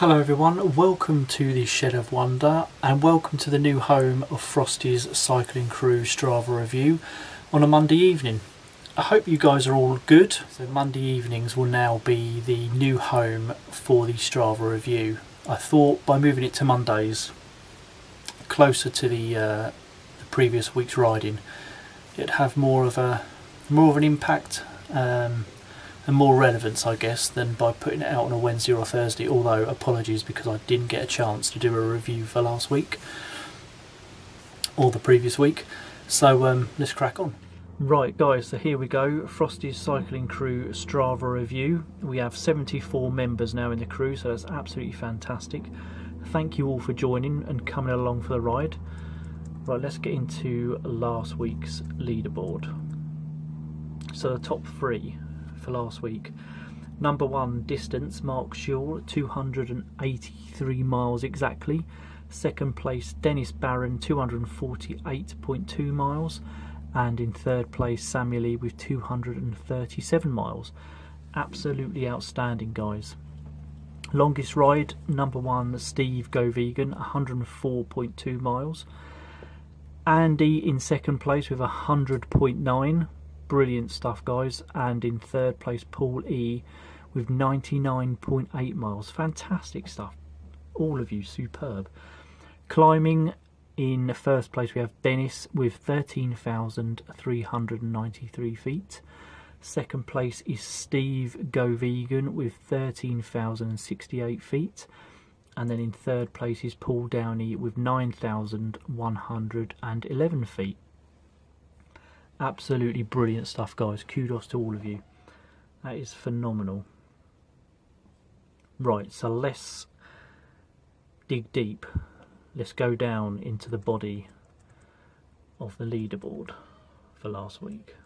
Hello everyone, welcome to the Shed of Wonder and welcome to the new home of Frosty's Cycling Crew Strava review on a Monday evening. I hope you guys are all good. So Monday evenings will now be the new home for the Strava review. I thought by moving it to Mondays, closer to the previous week's riding, it'd have more of an impact and more relevance, I guess, than by putting it out on a Wednesday or a Thursday, although apologies because I didn't get a chance to do a review for last week or the previous week. So let's crack on. Right guys, so here we go, Frosty's Cycling Crew Strava review. We have 74 members now in the crew, so that's absolutely fantastic. Thank you all for joining and coming along for the ride. Right, let's get into last week's leaderboard. So the top three for last week. Number one distance, Mark Schewel, 283 miles exactly. Second place, Dennis Barron, 248.2 miles. And in third place, Samuel Lee with 237 miles. Absolutely outstanding, guys. Longest ride, number one, Steve Go Vegan, 104.2 miles. Andy in second place with 100.9. Brilliant stuff, guys. And in third place, Paul E with 99.8 miles. Fantastic stuff. All of you, superb. Climbing in first place, we have Dennis with 13,393 feet. Second place is Steve Go Vegan with 13,068 feet. And then in third place is Paul Downey with 9,111 feet. Absolutely brilliant stuff, guys. Kudos to all of you. That is phenomenal. Right, so let's dig deep. Let's go down into the body of the leaderboard for last week.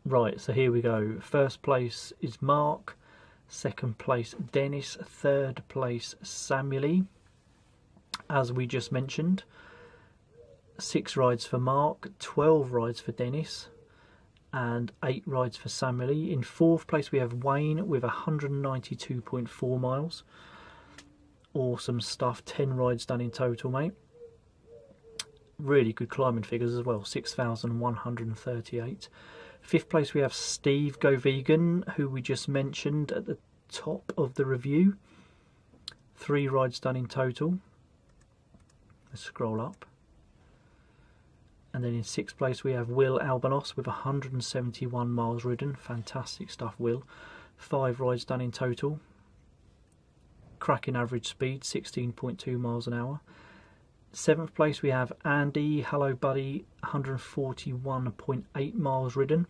Right, so here we go. First place is Mark. Second place, Dennis. Third place, Samuel, as we just mentioned. 6 rides for Mark, 12 rides for Dennis, and 8 rides for Samuel. In fourth place we have Wayne with 192.4 miles. Awesome stuff, 10 rides done in total, mate. Really good climbing figures as well, 6,138. Fifth place we have Steve Go Vegan, who we just mentioned at the top of the review. 3 rides done in total. Let's scroll up. And then in sixth place we have Will Albanos with 171 miles ridden. Fantastic stuff, Will. 5 rides done in total. Cracking average speed, 16.2 miles an hour. Seventh place we have Andy. Hello buddy, 141.8 miles ridden.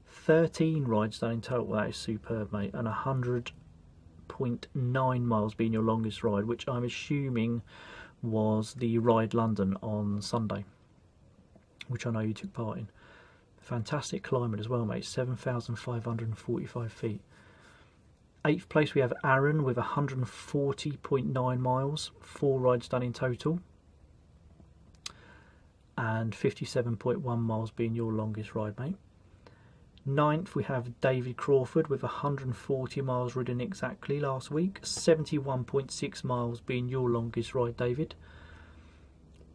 13 rides done in total. That is superb, mate. And 100.9 miles being your longest ride, which I'm assuming was the Ride London on Sunday, which I know you took part in. Fantastic climbing as well, mate. 7,545 feet. 8th place we have Aaron with 140.9 miles. 4 rides done in total. And 57.1 miles being your longest ride, mate. 9th we have David Crawford with 140 miles ridden exactly last week. 71.6 miles being your longest ride, David.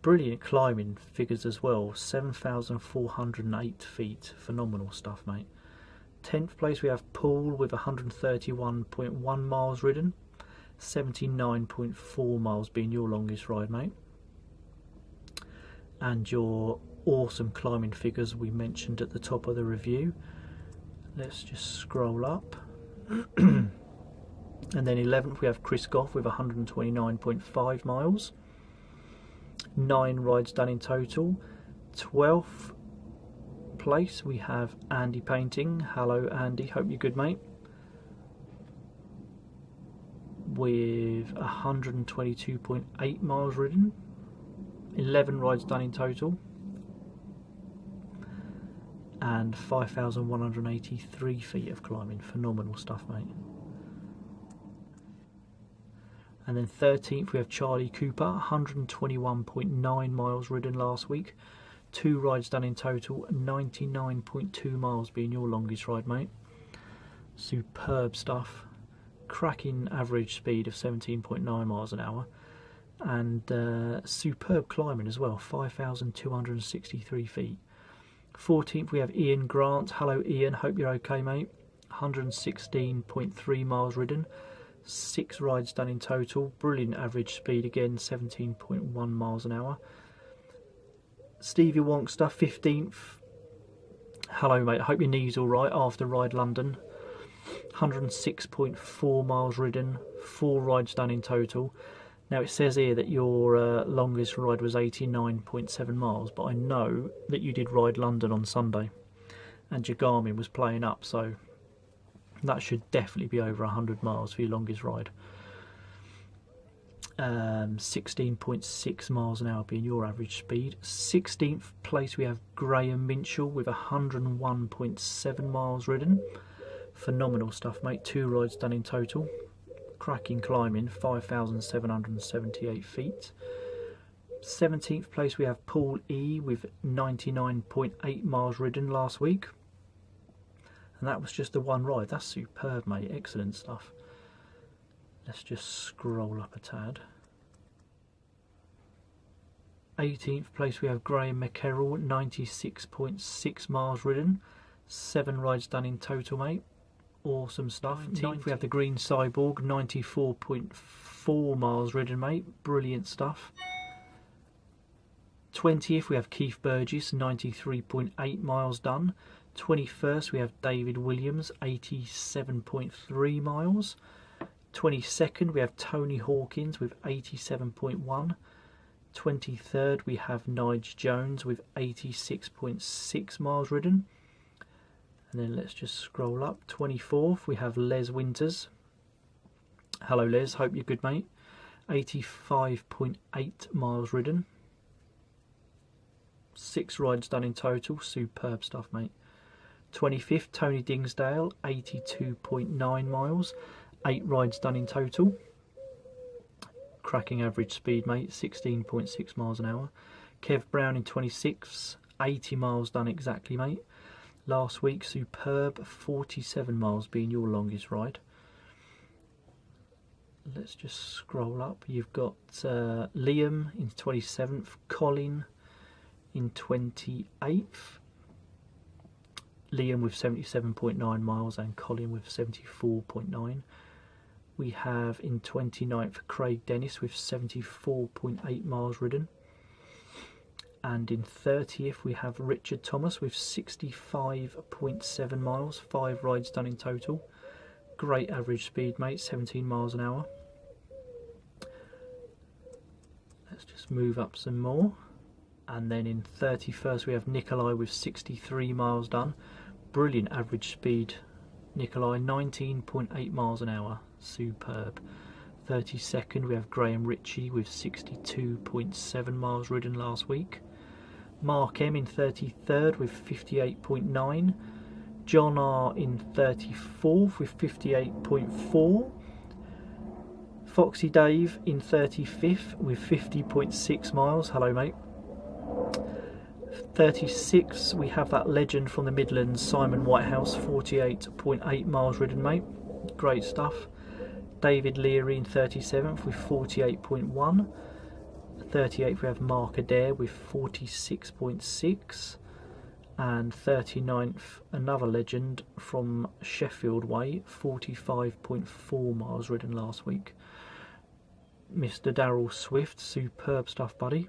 Brilliant climbing figures as well, 7,408 feet. Phenomenal stuff, mate. 10th place we have Paul with 131.1 miles ridden. 79.4 miles being your longest ride, mate. And your awesome climbing figures we mentioned at the top of the review. Let's just scroll up. And then 11th we have Chris Goff with 129.5 miles. 9 rides done in total. 12th place we have Andy Painting. Hello Andy, hope you're good, mate. With 122.8 miles ridden. 11 rides done in total. And 5,183 feet of climbing. Phenomenal stuff, mate. And then 13th we have Charlie Cooper, 121.9 miles ridden last week. 2 rides done in total, 99.2 miles being your longest ride, mate. Superb stuff. cracking average speed of 17.9 miles an hour, and superb climbing as well, 5,263 feet. 14th we have Ian Grant. Hello Ian, hope you're okay mate. 116.3 miles ridden, 6 rides done in total, brilliant average speed again, 17.1 miles an hour. Stevie Wonkster, 15th. Hello mate, I hope your knee's alright after Ride London. 106.4 miles ridden, 4 rides done in total. Now it says here that your longest ride was 89.7 miles, but I know that you did Ride London on Sunday and your Garmin was playing up, so that should definitely be over 100 miles for your longest ride. 16.6 miles an hour being your average speed. 16th place we have Graham Minchell with 101.7 miles ridden. Phenomenal stuff mate, 2 rides done in total. Cracking climbing, 5,778 feet. 17th place we have Paul E with 99.8 miles ridden last week, and that was just the 1 ride. That's superb mate, excellent stuff. Let's just scroll up a tad. 18th place we have Graham McKerrell, 96.6 miles ridden, 7 rides done in total mate. Awesome stuff. 19th we have the Green Cyborg, 94.4 miles ridden mate, brilliant stuff. 20th we have Keith Burgess, 93.8 miles done. 21st we have David Williams, 87.3 miles. 22nd we have Tony Hawkins with 87.1. 23rd we have Nige Jones with 86.6 miles ridden. And then let's just scroll up. 24th we have Les Winters. Hello Les, hope you're good mate. 85.8 miles ridden. 6 rides done in total, superb stuff mate. 25th Tony Dingsdale, 82.9 miles, 8 rides done in total. Cracking average speed mate, 16.6 miles an hour. Kev Brown in 26th, 80 miles done exactly mate. Last week superb, 47 miles being your longest ride. Let's just scroll up. You've got Liam in 27th, Colin in 28th. Liam with 77.9 miles and Colin with 74.9. We have in 29th Craig Dennis with 74.8 miles ridden. And in 30th we have Richard Thomas with 65.7 miles, 5 rides done in total. Great average speed mate, 17 miles an hour. Let's just move up some more. And then in 31st we have Nikolai with 63 miles done. Brilliant average speed Nikolai, 19.8 miles an hour, superb. 32nd we have Graham Ritchie with 62.7 miles ridden last week. Mark M in 33rd with 58.9. John R in 34th with 58.4. Foxy Dave in 35th with 50.6 miles. Hello mate. 36 we have that legend from the Midlands, Simon Whitehouse, 48.8 miles ridden mate, great stuff. David Leary in 37th with 48.1. 38th we have Mark Adair with 46.6, and 39th another legend from Sheffield Way, 45.4 miles ridden last week. Mr. Darryl Swift, superb stuff buddy.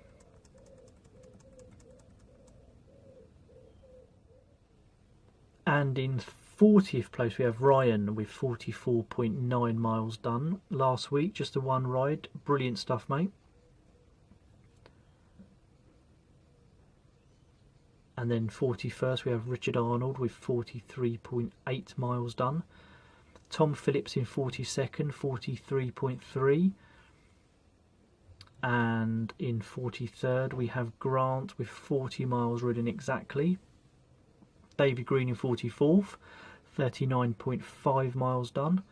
And in 40th place we have Ryan with 44.9 miles done last week, just a 1 ride, brilliant stuff mate. And then 41st we have Richard Arnold with 43.8 miles done. Tom Phillips in 42nd, 43.3. And in 43rd we have Grant with 40 miles ridden exactly. David Green in 44th, 39.5 miles done.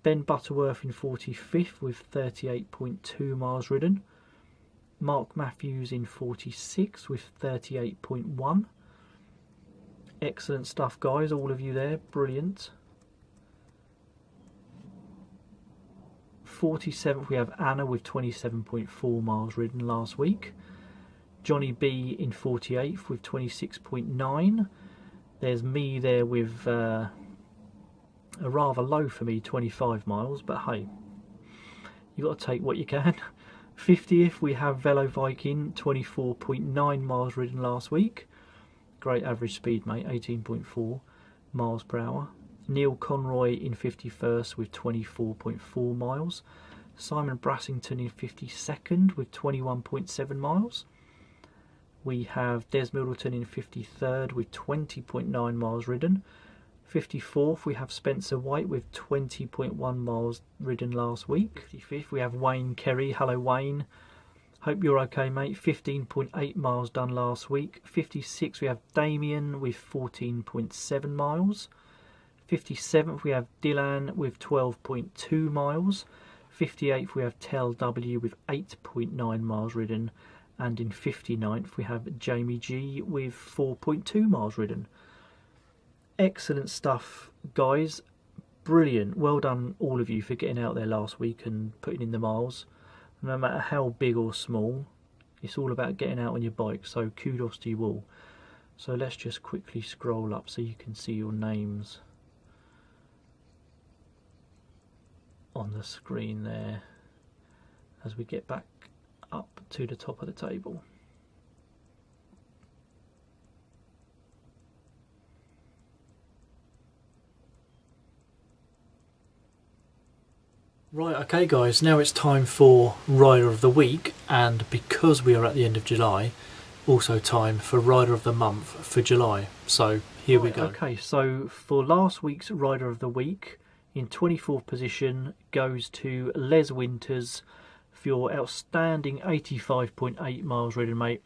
Ben Butterworth in 45th with 38.2 miles ridden. Mark Matthews in 46 with 38.1. Excellent stuff guys, all of you there, brilliant. 47th we have Anna with 27.4 miles ridden last week. Johnny B in 48th with 26.9. There's me there with a rather low for me, 25 miles, but hey, you got to take what you can. 50th we have Velo Viking, 24.9 miles ridden last week. Great average speed, mate, 18.4 miles per hour. Neil Conroy in 51st with 24.4 miles. Simon Brassington in 52nd with 21.7 miles. We have Des Middleton in 53rd with 20.9 miles ridden. 54th we have Spencer White with 20.1 miles ridden last week. 55th we have Wayne Kerry. Hello Wayne, hope you're okay, mate. 15.8 miles done last week. 56th we have Damien with 14.7 miles. 57th we have Dylan with 12.2 miles. 58th we have Tel W with 8.9 miles ridden. And in 59th we have Jamie G with 4.2 miles ridden. Excellent stuff, guys. Brilliant. Well done all of you for getting out there last week and putting in the miles. No matter how big or small, it's all about getting out on your bike, so kudos to you all. So let's just quickly scroll up so you can see your names on the screen there as we get back up to the top of the table. Right, okay guys, now it's time for Rider of the Week, and because we are at the end of July, also time for Rider of the Month for July. So here we go. Okay, so for last week's Rider of the Week, in 24th position goes to Les Winters for your outstanding 85.8 miles ridden, mate.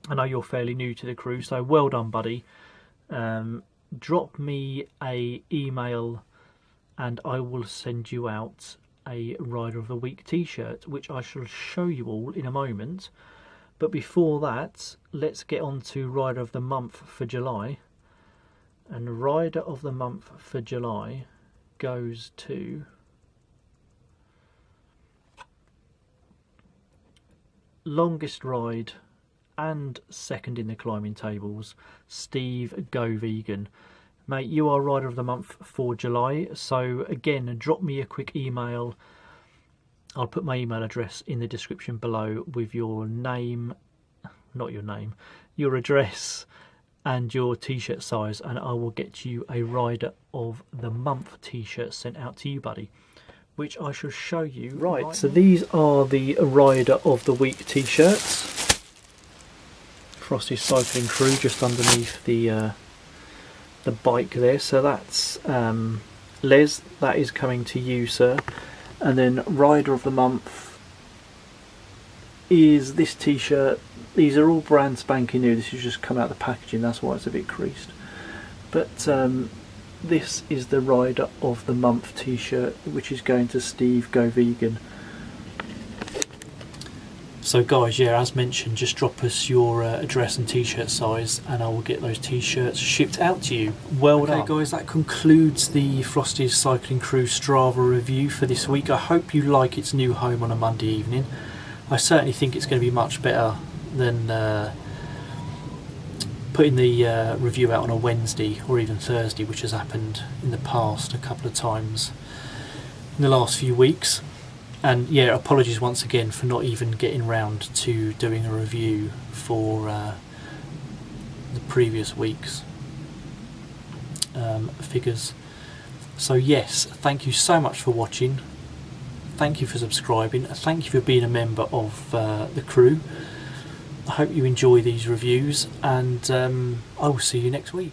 I know you're fairly new to the crew, so well done, buddy. Drop me a email and I will send you out a Rider of the Week t-shirt, which I shall show you all in a moment. But before that, let's get on to Rider of the Month for July. And Rider of the Month for July goes to longest ride and second in the climbing tables, Steve Go Vegan. Mate, you are Rider of the Month for July, so again, drop me a quick email. I'll put my email address in the description below with your name, not your name, your address and your t-shirt size, and I will get you a Rider of the Month t-shirt sent out to you, buddy, which I shall show you. Right, so these are the Rider of the Week t-shirts. Frosty Cycling Crew just underneath the bike there, so that's Les, that is coming to you, sir. And then Rider of the Month is this t-shirt. These are all brand spanking new, this has just come out of the packaging, that's why it's a bit creased, but this is the Rider of the Month t-shirt, which is going to Steve Go Vegan. So guys, yeah, as mentioned, just drop us your address and t-shirt size and I will get those t-shirts shipped out to you. Well done. Okay guys, that concludes the Frosty's Cycling Crew Strava review for this week. I hope you like its new home on a Monday evening. I certainly think it's going to be much better than putting the review out on a Wednesday or even Thursday, which has happened in the past a couple of times in the last few weeks. And yeah, apologies once again for not even getting round to doing a review for the previous week's figures. So yes, thank you so much for watching, thank you for subscribing, thank you for being a member of the crew. I hope you enjoy these reviews, and I will see you next week.